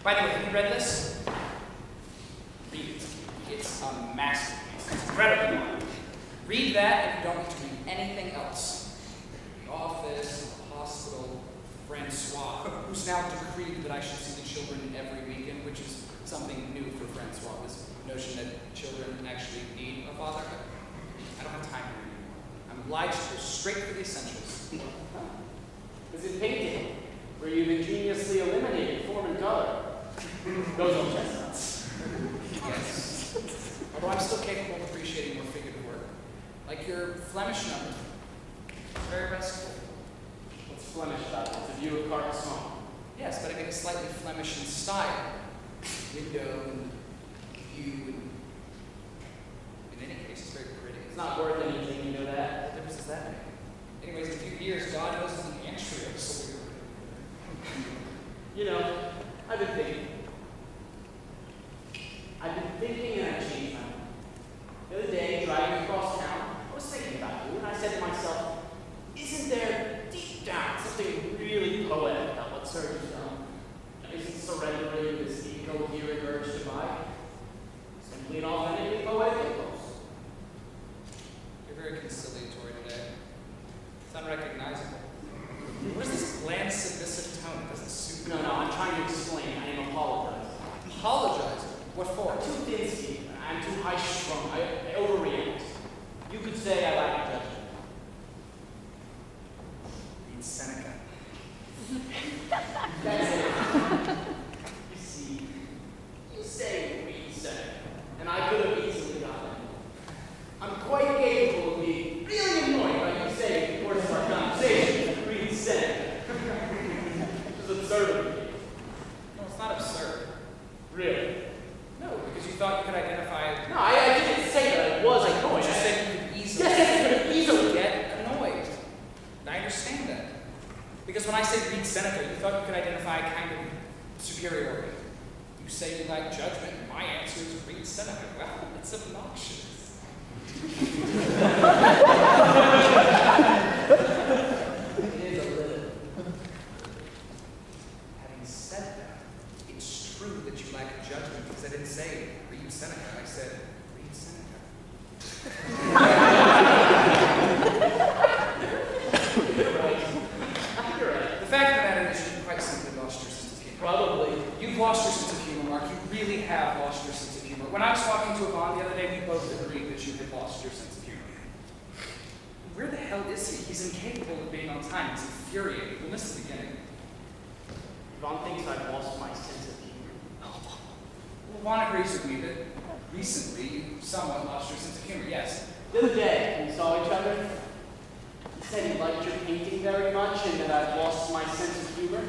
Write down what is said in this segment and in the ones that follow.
By the way, have you read this? Read it. It's a masterpiece. It's incredibly long. Read that and you don't need to read anything else. The office, the hospital, Francois, who's now decreed that I should see the children every weekend, which is something new for Francois, this notion that children actually need a father. I don't have time to read anymore. I'm obliged to go straight for the essentials. Is it painting, where you've ingeniously eliminated form and color? Those old chestnuts. Yes. Although I'm still capable of appreciating more figurative work. Like your Flemish number. It's very restful. What's Flemish about it? It's a view of Carcassonne. Yes, but I make it slightly Flemish in style. Window and view and... In any case, it's very pretty. It's not worth anything, you know that? What difference does that make? Anyways, in a few years, God knows it's an entry of so You know, I've been thinking and I changed my mind. The other day, driving across town, I was thinking about you, and I said to myself, isn't there deep down something really poetic about what Serge has done? Isn't surrendering this incoherent urge to buy simply an authentically poetic impulse? You're very conciliatory today. It's unrecognizable. Where's this bland, submissive tone? It doesn't suit me. No, I'm trying to explain. I am apologizing. Apologizing? What for? I'm too thin skinned. I'm too high strung. I overreact. You could say I lack judgment. Read Seneca. That's it. You see, you say read Seneca, and I could have easily gotten it. I'm quite capable of being really annoyed by you saying in the course of our conversation, read Seneca. Which is absurd of me. No, it's not absurd. Really? No, because you thought you could identify... No, I didn't say that I was annoyed. You said you could easily... Yes, I could have easily get annoyed. And I understand that. Because when I say read Seneca, you thought you could identify a kind of superiority. You say you lack judgment, and my answer is read Seneca. Well, it's obnoxious. It is a little. Having said that, it's true that you lack judgment because I didn't say read Seneca. I said read Seneca. You're right. The fact of the matter is you've quite simply lost your sense of humor. Probably. You've lost your sense of humor, Mark. You really have lost your sense of humor. When I was talking to Yvonne the other day, we both agreed that you had lost your sense of humor. Where the hell is he? He's incapable of being on time. He's infuriating. We missed the beginning. Yvonne thinks I've lost my sense of humor. Well, Yvonne agrees with me that recently you somewhat lost your sense of humor, yes. The other day, when we saw each other, he said he liked your painting very much and that I've lost my sense of humor.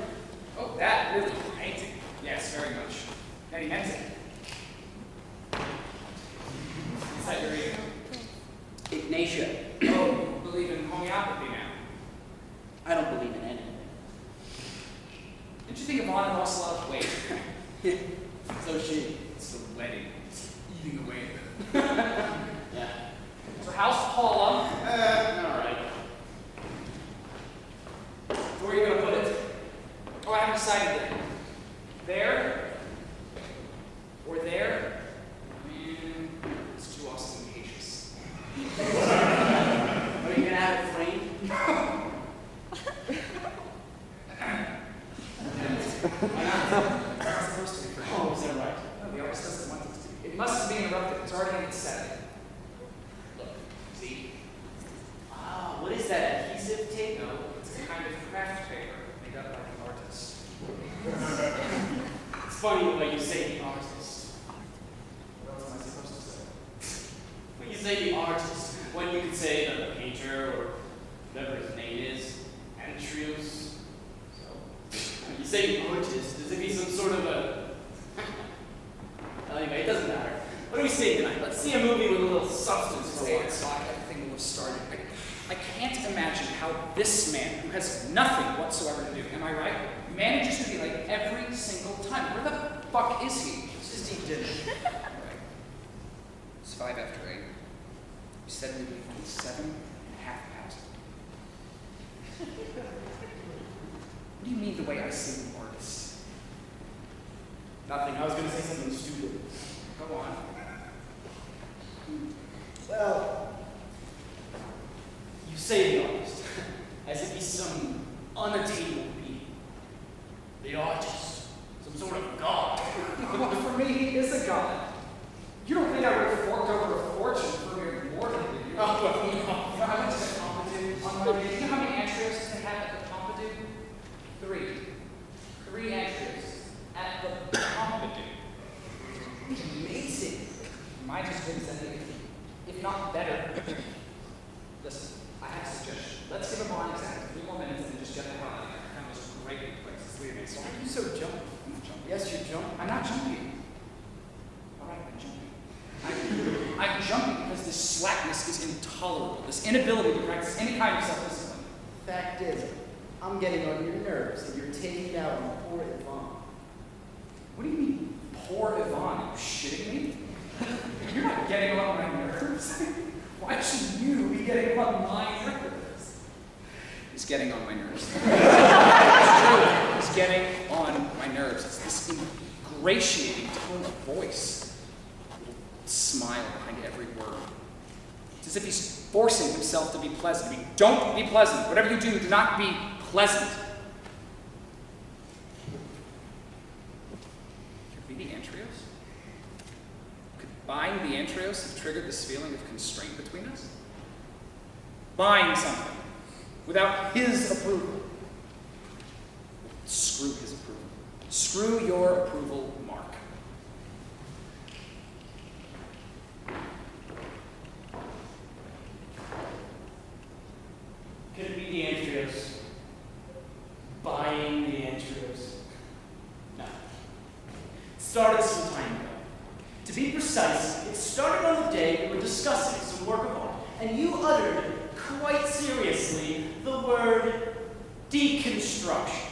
Oh, that really painting. Yes, very much. And he meant it. Is that your reading? Ignatia, Oh, you believe in homeopathy now? I don't believe in anything. Didn't you think Yvonne had lost a lot of weight? So she. It's the wedding. It's eating away at Yeah. So how's Paula? All right. Where are you going to put it? Oh, I haven't decided yet. There? Or there? It's too ostentatious. Are you going to have it framed? Why not? It's not supposed to be framed. Oh, is that right? No, the artist doesn't want it to be. It must be interrupted. It's already in its setting. Look, see? Ah, what is that, adhesive tape? No, it's a kind of craft paper made up by an artist. It's funny the way you say the artist. What else am I supposed to say? When you say the artist, when you could say the painter or whatever his name is, Antrius. So, when you say the artist, as if he's some sort of a... Well, anyway, it doesn't matter. What do we see tonight? Let's see a movie with a little substance It's to 8 it. o'clock, everything will have started. I can't imagine how this man, who has nothing whatsoever to do, am I right, manages to be like every single time. Where the fuck is he? It's just he did it. Right. It's 5 after 8. You said we'd leave on 7 and a half past. What do you mean the way I see an artist? Nothing. I was going to say something stupid. Go on. Well, you say the artist, as if he's some unattainable being. The artist, some sort of god. Well, for me, he is a god. You don't think I would have forked over a fortune for mere mortal, do you? Oh, well, no. You know, I went to the Pompidou on my way. Do you know how many entries they have at the Pompidou? 3. 3 entries at the Pompidou. Amazing. Might as good as anything, if not better. Listen, I have a suggestion. Let's give him an exam for 3 more minutes and then just get the hell out of here. I found this great place. Leave me. Why are you so jumpy? I'm not jumping. Yes, you're jumpy. I'm not jumping. All right, I'm jumping. I'm jumping because this slackness is intolerable. This inability to practice any kind of self-discipline. Fact is, I'm getting on your nerves that you're taking it out on poor Yvonne. What do you mean, poor Yvonne? Are you shitting me? You're not getting on my nerves. Why should you be getting on my nerves? He's getting on my nerves. It's true. He's getting on my nerves. It's this ingratiating tone of voice. A little smile behind every word. It's as if he's forcing himself to be pleasant. I mean, don't be pleasant. Whatever you do, do not be pleasant. Could be the Antrios? Could buying the Antrios have triggered this feeling of constraint between us? Buying something without his approval. Screw his approval. Screw your approval, Mark. Could it be the Antrios? Buying the Antrios? No. It started some time ago. To be precise, it started on the day we were discussing some work of art, and you uttered, quite seriously, the word deconstruction.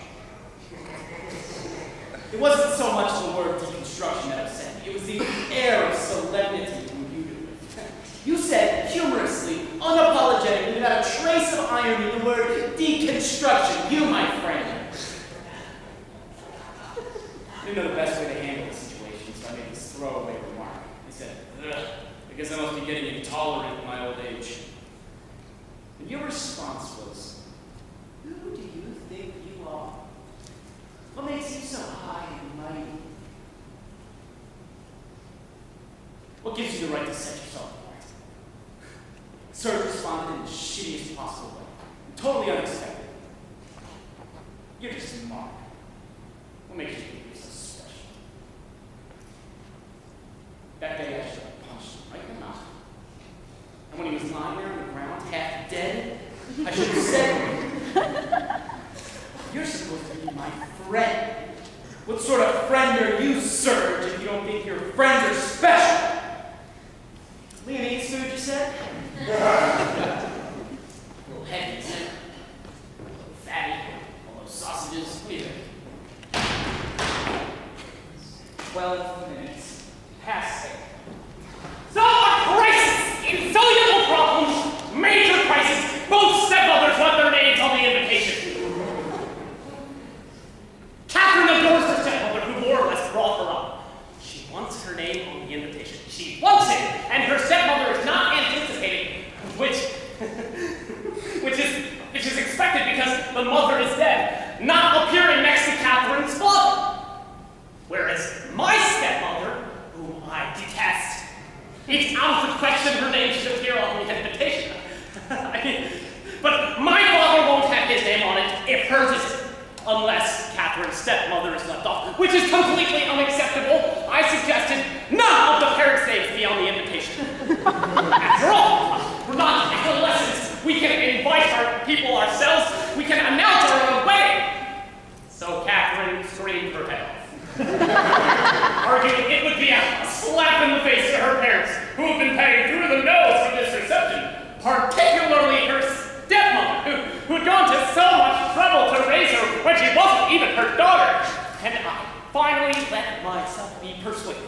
It wasn't so much the word deconstruction that upset me, it was the air of solemnity you imbued it with. You said, humorously, unapologetically, without a trace of irony, the word deconstruction. You, my friend. I didn't know the best way to handle the situation, so I made this throwaway remark. I said, ugh, I guess I must be getting intolerant in my old age. And your response was, who do you think you are? What makes you so high and mighty? What gives you the right to set yourself apart? Sir responded in the shittiest possible way. Totally unexpected. You're just a mark. What makes you think you're so special? That day I should have punched him right in the mouth. And when he was lying there on the ground, half dead, I should have said, you're supposed to be my friend. What sort of friend are you, Serge, if you don't think your friends are special? Leonese food, you said? A little heavy, isn't it? A little fatty. All those sausages. What do you think? 12 minutes past 8. So a crisis! Insoluble problems! Major crisis! Both stepmothers want their names on the invitation. Catherine adores her stepmother, who more or less brought her up. She wants her name on the invitation. She wants it! And her stepmother is not anticipating, which is expected because the mother is dead, not appearing next to Catherine's father. Whereas my stepmother, whom I detest, it's out of the question her name should appear on the invitation. But my father won't have his name on it if hers isn't, unless Catherine's stepmother is left off, which is completely unacceptable. I suggested none of the parents' names be on the invitation. After all, we're not adolescents. We can invite our people ourselves. We can announce our own wedding. So Catherine screamed her head off, arguing it would be a slap in the face to her parents, who have been paying through the nose for this reception, particularly her stepmother, who had gone to so much trouble to raise her when she wasn't even her daughter. And I finally let myself be persuaded,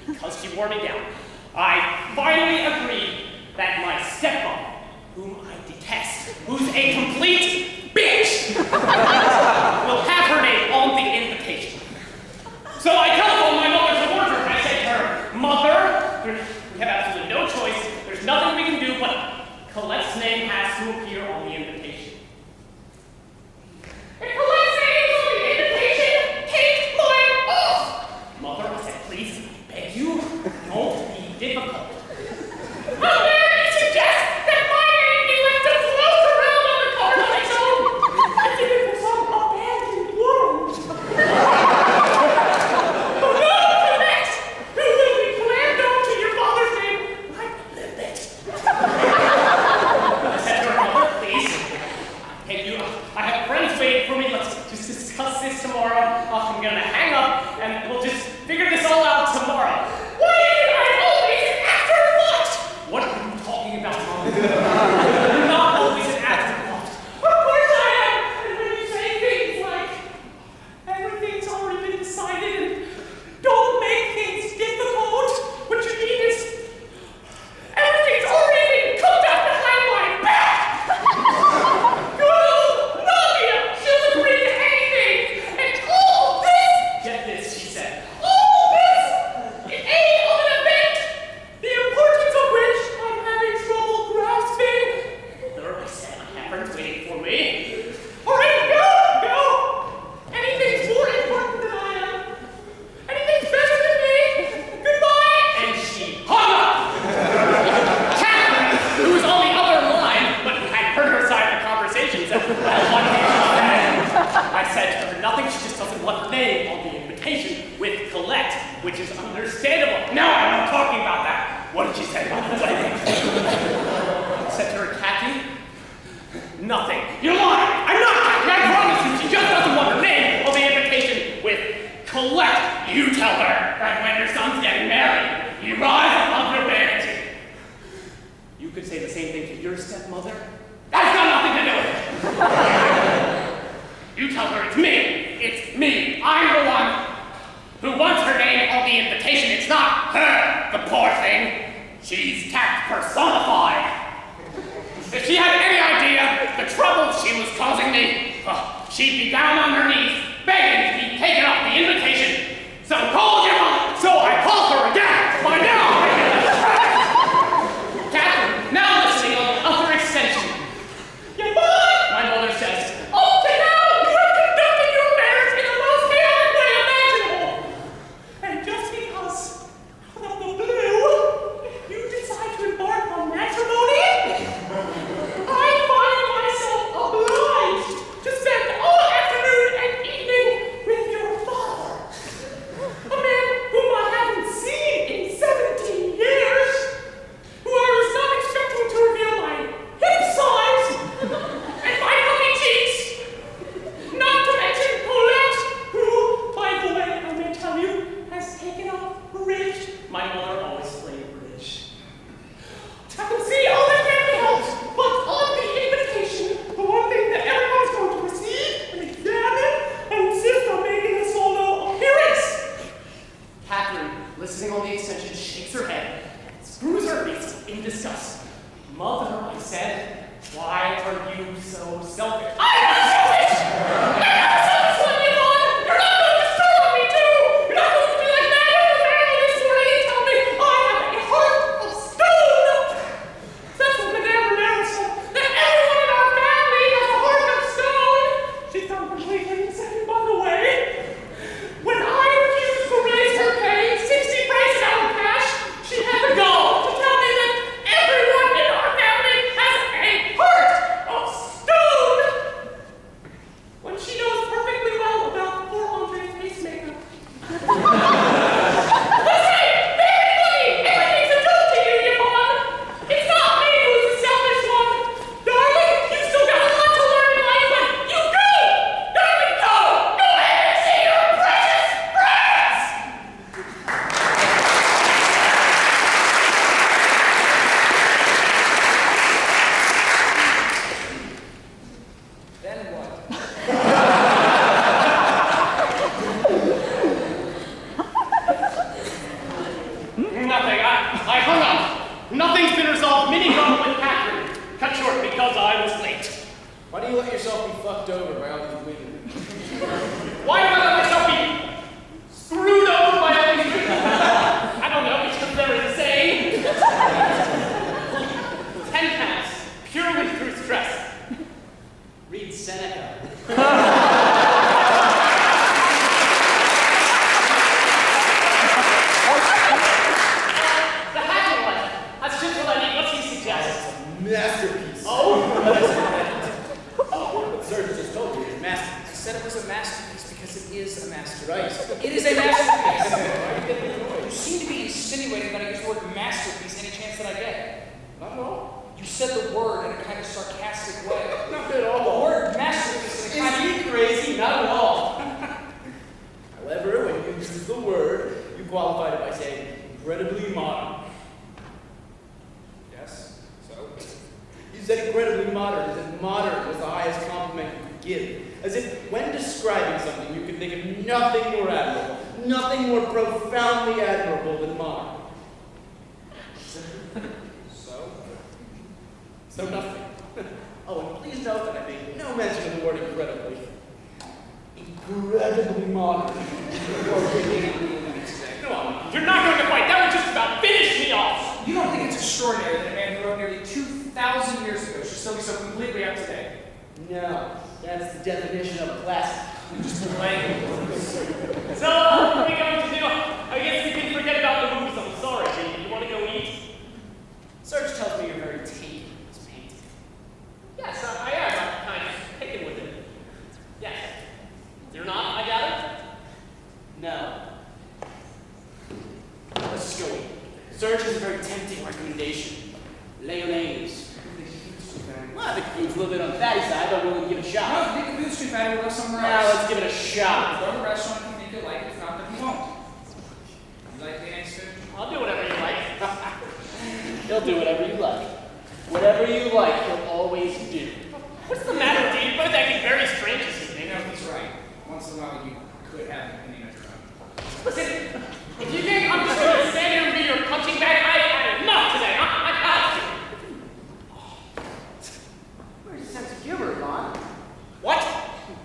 because she wore me down. I finally agreed that my stepmother, whom I detest, who's a complete bitch, will have her name on the invitation. So I telephoned my mother to warn her. I said to her, Mother, we have absolutely no choice. There's nothing we can do, but Colette's name has to appear on the invitation. If Colette's name is on the invitation, take mine off! Mother, I said, please, I beg you, don't be difficult. How dare you suggest that my name be left to float around on the card on its own? As if it was some abandoned world. But no, Colette, who will be clammed on to your father's name like a limpet. I said to her, Mother, please, hey, I have friends waiting for me. Let's just discuss this tomorrow. I'm gonna hang up and we'll just figure this all out tomorrow. Why is it I'm always an afterthought? What are you talking about, Mom? You're not always an afterthought. Of course I am. And when you say things like, everything's already been decided and don't make things difficult, what you mean is, everything's already been cooked up behind my back. Good old Nadia, she'll agree to anything. And all this, get this, she said, all this in aid of an event, the importance of which I'm having trouble grasping. Mother, I said, I have friends waiting for me. All right, go. Anything's more important than I am. Anything's better than me. Goodbye. And she hung up. Catherine, who was on the other line, but had heard her side of the conversation, said, well, what do you say? I said to her, nothing. She just doesn't want her name on the invitation with Colette, which is understandable. No, I'm not talking about that. What did she say about the wedding? I said to her, Kathy, nothing. You're lying. I'm not Kathy. I promise you. She just doesn't want her name on the invitation with Colette. You tell her that when your son's getting married, you rise above your vanity. You could say the same thing to your stepmother. That's got nothing to do with it. You tell her it's me. It's me. I'm the one who wants her name on the invitation. It's not her, the poor thing. She's tact personified. If she had any idea the trouble she was causing me, she'd be down on her knees, begging to be taken off the invitation. So call your mother. So I called her again. By now, Catherine, now listening on the upper extension. Yeah, what? My mother says, up to now, you have conducted your marriage in the most chaotic way imaginable. And just because, out of the blue, you decide to embark on matrimony, I find myself obliged to spend all afternoon and evening with your father. A man whom I haven't seen in 17 years, who I was not expecting to reveal my hip size and my puffy cheeks. Not to mention Colette, who, by the way, I may tell you, has taken up bridge. My mother always played bridge. I can see all that can be helped, but on the invitation, the one thing that everyone's going to receive and examine and insist on making a solo appearance. Catherine, listening on the extension, shakes her head and screws her face in disgust. Mother, I said, why are you so selfish? I'm not selfish! I'm not selfish, Lydia Vaughn! You're not going to stir on me, too! You're not going to be like that over there this morning and tell me I have a heart of stone! That's what Madame Romero said, that everyone in our family has a heart of stone! She's done completely insane, by the way. When I refused to raise her pay 60 prices out of cash, she had the gall to tell me that everyone in our family has a heart of stone! When she knows perfectly well about poor Andre's face makeup. That's right! Very funny! Everything's a joke to you, Yvonne! It's not me who's the selfish one! Darling, you've still got a lot to learn in life, but you go! Darling, go! Go ahead and see your precious friends! Then what? Nothing. I hung up. Nothing's been resolved. Mini drama with Catherine. Cut short because I was late. Why do you let yourself be fucked over by all these women? Why do I let myself be screwed It is a masterpiece. You seem to be insinuating that I use the word masterpiece any chance that I get. Not at all. You said the word in a kind of sarcastic way. Not at The all. word masterpiece in a kind of... Is he crazy? Not at all. However, when you use the word, you qualified it by saying incredibly modern. Yes, so? You said incredibly modern, as if modern was the highest compliment you could give. As if when describing something, you could think of nothing more admirable, nothing more profoundly admirable than modern. So? So nothing. Oh, and please note that I made no mention of the word incredibly. Incredibly modern. Come on, you're not going to fight. That would just about finish me off. You don't think it's extraordinary that a man who wrote nearly 2,000 years ago should still be so completely up to date? No, that's the definition of a classic. I'm just playing. So, what are we going to do? I guess we can forget about the movies. I'm sorry, Jimmy. You want to go eat? Serge tells me you're very taken with this painting. Yes, I am. I'm kind of taken with it. Yes. You're not, I gather? No. Let's just go eat. Serge has a very tempting recommendation. Leonaise. Well, I think the food's a little bit on the fatty side, but we'll give it a No, shot. if you think the food's too fatty, we'll go somewhere Now else. let's give it a shot. Go to the restaurant if you think you like it. If not, then you won't. You like Leonaise food? I'll do whatever you like. He'll do whatever you like. Whatever you like, he'll always do. What's the matter with you? You're both acting very strange this You evening. know, he's right. Once in a while, you could have an opinion of your own. Listen, if you think I'm just going to stand here and be your punching bag, I've had enough today. I have to. Where's your sense of humor, Vaughn? What?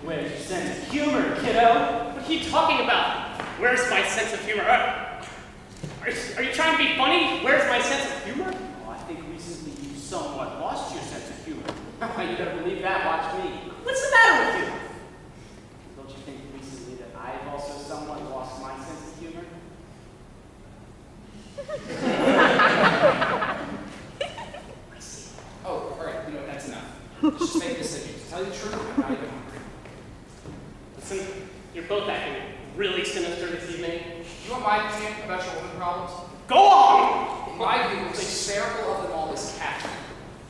Where's your sense of humor, kiddo? What are you talking about? Where's my sense of humor? Are you trying to be funny? Where's my sense of humor? Oh, I think recently you somewhat lost your sense of humor. You better believe that, watch me. What's the matter with you? Don't you think recently that I've also somewhat lost my sense of humor? I see. Oh, all right. You know what? That's enough. Just make a decision. To tell you the truth, I'm not even hungry. Listen, you're both acting really sinister this evening. You want my opinion about your woman problems? Go on! In my view, the most hysterical of them all is Catherine.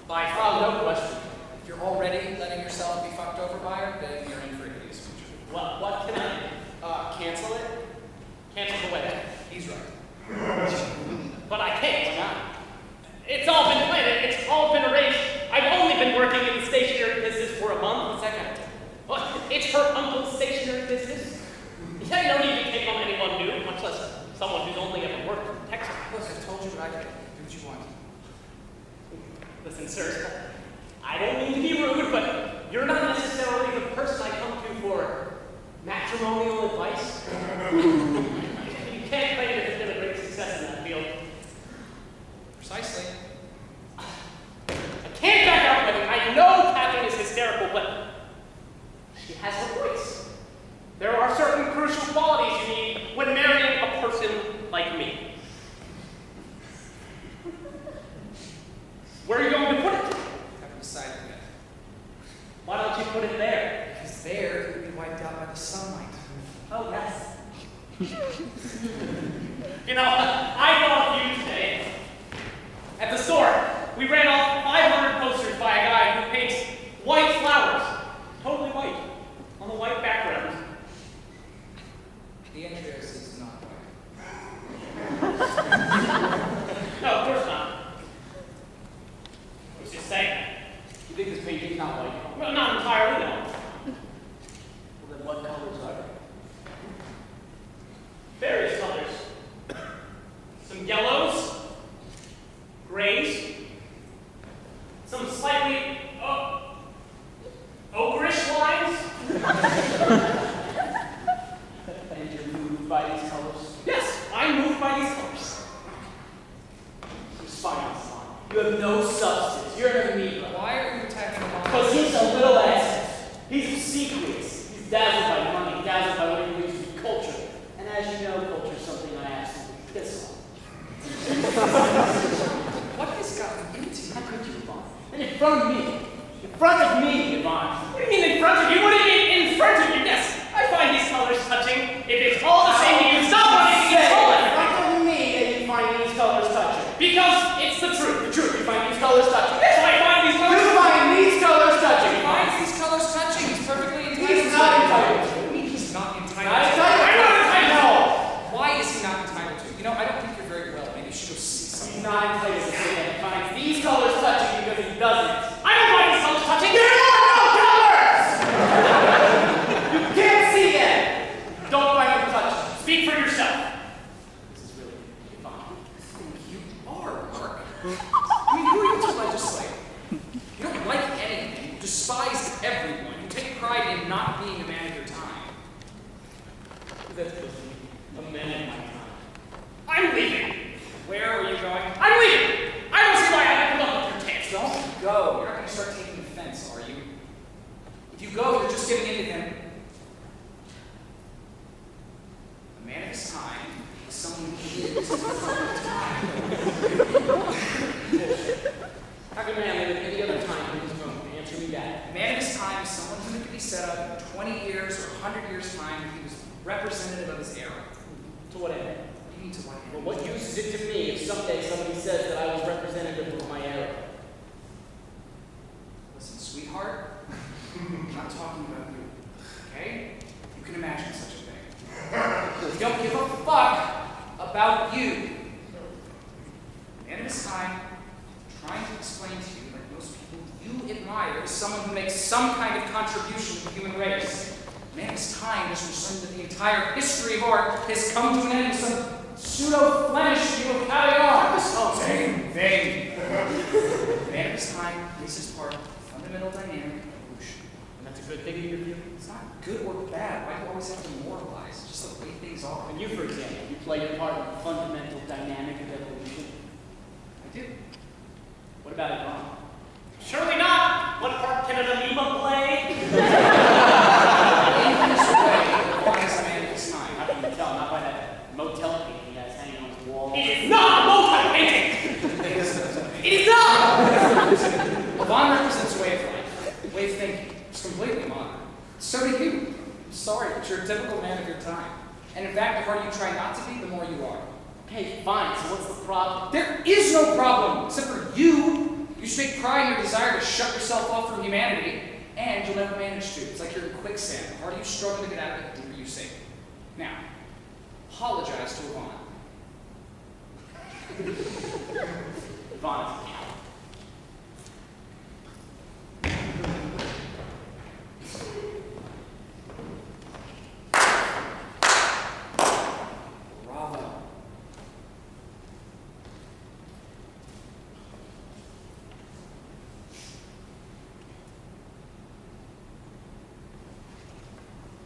By Oh, far. no question. If you're already letting yourself be fucked over by her, then you're in for a hideous future. What can I do? Cancel it? Cancel the wedding. He's right. But I can't. Why not? It's all been planned. It's all been arranged. I've only been working in the stationery business for a month. What's that got to do? Well, it's her uncle's stationery business. He had no need to take on anyone new, much less someone who's only ever worked in Texas. Look, I've told you what I can do. Do what you want. Listen, sir, I don't mean to be rude, but you're not necessarily the person I come to for matrimonial advice. You can't claim that there's been a great success in that field. Precisely. I can't back out of it. I know Catherine is hysterical, but she has her voice. There are certain crucial qualities you need when marrying a person like me. Where are you going to put it? Haven't decided yet. Why don't you put it there? Because there, it would be wiped out by the sunlight. Oh, yes. You know, I thought of you today. At the store, we ran off 500 posters by a guy who paints white flowers. Totally white. On the white background. The entrails is not white. No, of course not. I was just saying. You think this painting's not white? Well, not entirely, no. Well, then what colors are they? Various colors. Some yellows, grays, some slightly ochreish lines. And you're moved by these colors? Yes, I'm moved by these colors. It's fine, it's fine. You have no substance. You're an amoeba. Why are you attacking the Because he's a little ass. He's obsequious. He's dazzled by money, dazzled by what he believes to be culture. And as you know, culture is something I absolutely piss on. What has gotten into you? How could you, Yvonne? And in front of me. In front of me, Yvonne. What do you mean in front of you? What do you mean in front of you? Yes, I find these colors touching. If it's all the same yourself. This is really fine. You are, Mark. I mean, who are you to legislate? You don't like anything. You despise everyone. You take pride in not being a man of your time. That's supposed to be a man of my time. I'm leaving. Where are you going? I'm leaving. I don't see why I have to put up with your tits. Don't go. You're not going to start taking offense, are you? If you go, you're just giving in to him. A man of his time is someone who lives in his own time. How can a man live at any other time in his room? Answer me that. A man of his time is someone who could be set up in 20 years or 100 years' time if he was representative of his era. To what end? What do you mean to what end? Well, what use is it to me if someday somebody says that I was representative of my era? Listen, sweetheart, I'm not talking about you, okay? You can imagine such a thing. You don't give a fuck about you. Man of his time, trying to explain to you, like most people you admire, is someone who makes some kind of contribution to the human race. Man of his time just assumed that the entire history of art has come to an end with some pseudo-Flemish view of caviar. Same thing. Man of his time plays his part in the fundamental dynamic of evolution. And that's a good thing in your view? It's not good or bad. Why do you always have to moralize? It's just the way things are. And you, for example, you play your part in the fundamental dynamic of evolution. I do. What about Ivan? Surely not. What part can an amoeba play? In his way, Vaughn is a man of his time. How can you tell? Not by that motel painting he has hanging on his wall. It is not a motel painting. It is not. Vaughn represents a way of life, a way of thinking. It's completely modern. So do you. I'm sorry, but you're a typical man of your time. And in fact, the harder you try not to be, the more you are. Okay, fine. So what's the problem? There is no problem, except for you. You should take pride in your desire to shut yourself off from humanity, and you'll never manage to. It's like you're in quicksand. The harder you struggle to get out of it, the deeper you sink. Now, apologize to Yvonne. Ivan is a cow. Bravo.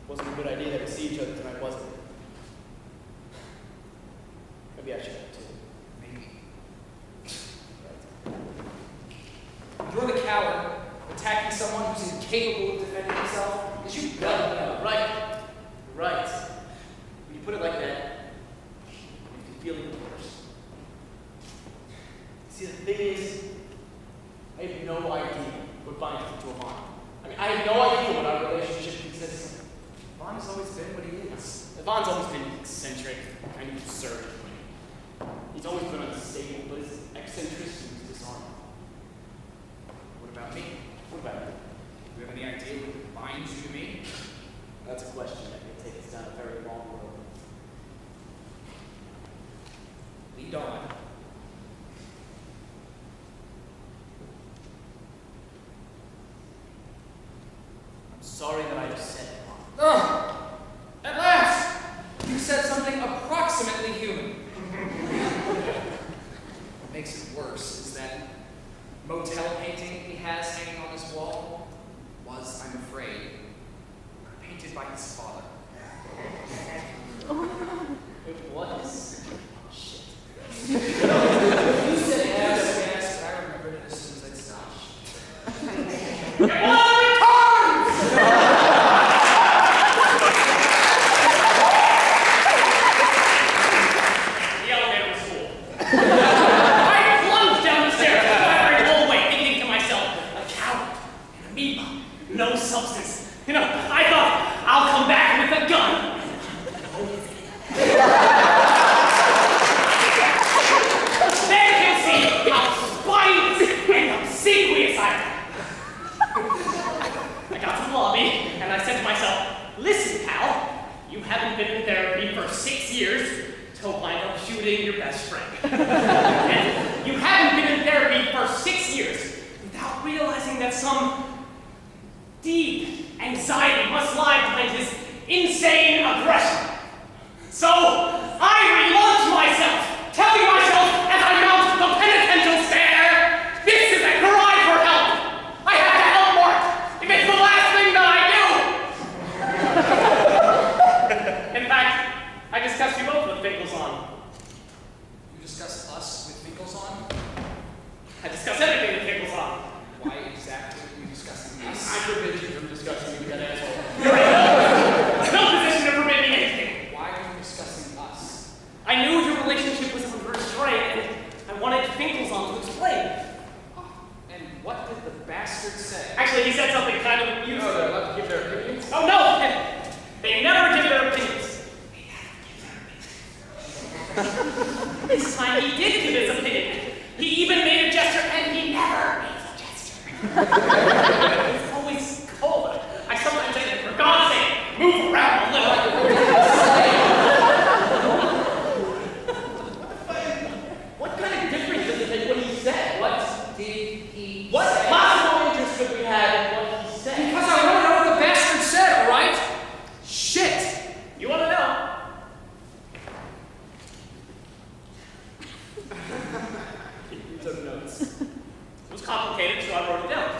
Wasn't a good idea that we see each other tonight, was it? Maybe I should have too. Maybe. You're the coward attacking someone who's incapable of defending himself because you No, right. Right. When you put it like that, you can feel even worse. See, the thing is, I have no idea what binds me to Ivan. I mean, I have no idea what our relationship consists of. Vaughn has always been what he is. Ivan's always been eccentric, kind of absurd. He's always been unstable, but his eccentricity was disarming. What about me? What about you? Do you have any idea what binds you to me? That's a question that could take us down a very long road. Lead on. I'm sorry that I upset Ivan. Ugh! At last! You said something approximately human. What makes it worse is that motel painting he has hanging on his wall was, I'm afraid, painted by his father. It was. Shit. You said yes, but I remembered it as soon as I'd stopped. Your mother returns. The elevator was full. I plunged down the stairs, clattering the whole way, thinking to myself, a coward, an amoeba, no substance. You know, I thought, I'll come back with a gun. There you can see how spineless and obsequious I am. I got to the lobby, and I said to myself, listen, pal, you haven't been in therapy for 6 years to wind up shooting your best friend. And you haven't been in therapy for 6 years without realizing that some deep anxiety must lie behind his insane aggression. So, discussed you both with Finkel's on. You discuss us with Finkel's on? I discuss everything with Finkel's on. Why exactly are you discussing I us? forbid you from discussing me with that asshole. You're in no position to forbid me anything. Why are you discussing us? I knew your relationship was under restraint, and I wanted Finkel's on to explain. And what did the bastard say? Actually, he said something kind of amusing. Oh, they're allowed to give their opinions? Oh no! They never give their opinions. This time he did give his opinion. He even made a gesture, and he never makes a gesture. It's always cold. I sometimes say, for God's sake, move around a little. What kind of difference does it make what he said? What did he What say? possible interest could we have in what he said? Because I want to know what the bastard said, alright? Shit! You want to know? He took notes. It was complicated, so I wrote it down.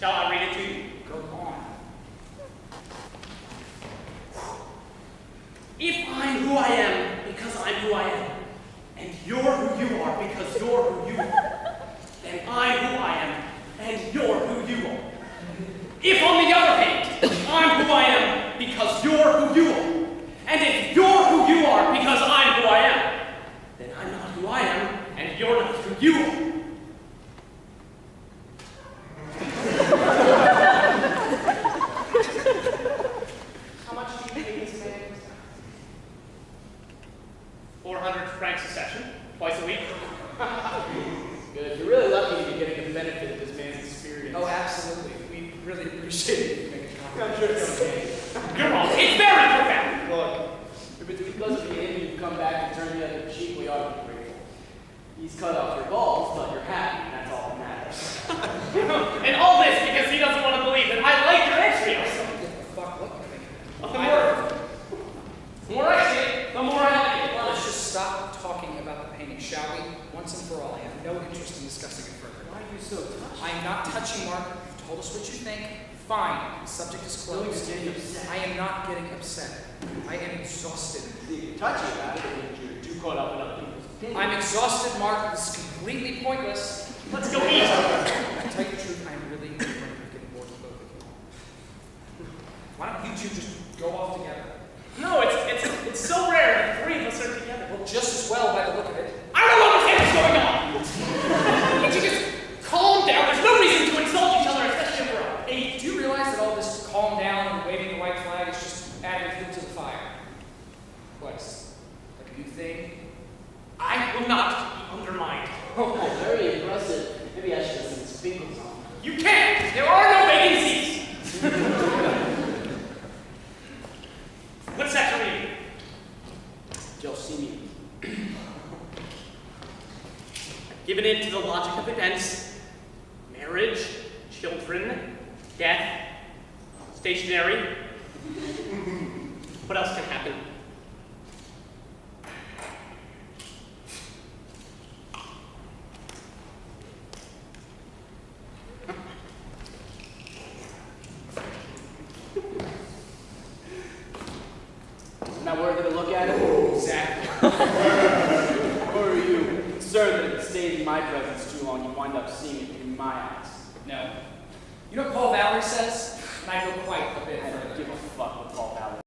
Shall I read it to you? Go on. If I'm who I am because I'm who I am, and you're who you are because you're who you are, then I'm who I am, and you're who you are. If, on the other hand, I'm who I am because you're who you are, and if you're who you are because I'm who I am, then I'm not who I am, and you're not who you are. How much do you pay this man? 400 francs a session, twice a week. Good. You're really lucky to be getting the benefit of this man's experience. Oh, absolutely. We really appreciate it if you make a comment. I'm sure it's okay. You're wrong. It's very profound. Look, if it's because of him you've come back and turned the other cheek, we ought to be grateful. He's cut off your balls, but you're happy, and that's all that matters. And all this because he doesn't want to believe that I like your entry. I don't give a fuck what you think. The more I see it, the more I like it. Let's just stop talking about the painting, shall we? Once and for all, I have no interest in discussing it further. Why are you so touched? I am not touching, Mark. You've told us what you think. Fine. The subject is Still, closed. you're getting upset. I am not getting upset. I am exhausted. You're touchy about it, and you're too caught up in other people's opinions. I'm exhausted, Mark. This is completely pointless. Let's go eat. To tell you the truth, I'm really getting bored with both of you. Why don't you two just go off together? No, it's so rare that three of us are together. Well, just as well by the look of it. I don't understand what's going on. Can't you just calm down? There's no reason to insult each other, especially if we're out. Hey, do you realize that all this calm down and waving the white flag is just adding fuel to the fire? What's like a new thing? I will not be undermined. Oh, very impressive. Maybe I should listen to Finkel's on. You can't. There are no vacancies. What section are you? Jelsenium. Given in to the logic of events, marriage, children, death, stationary. What else can happen? Not worthy to look at it? Exactly. Or are you concerned that if it stays in my presence too long, you wind up seeing it through my eyes? No. You know what Paul Valery says? And I go quite a bit I don't further. give a fuck what Paul Valley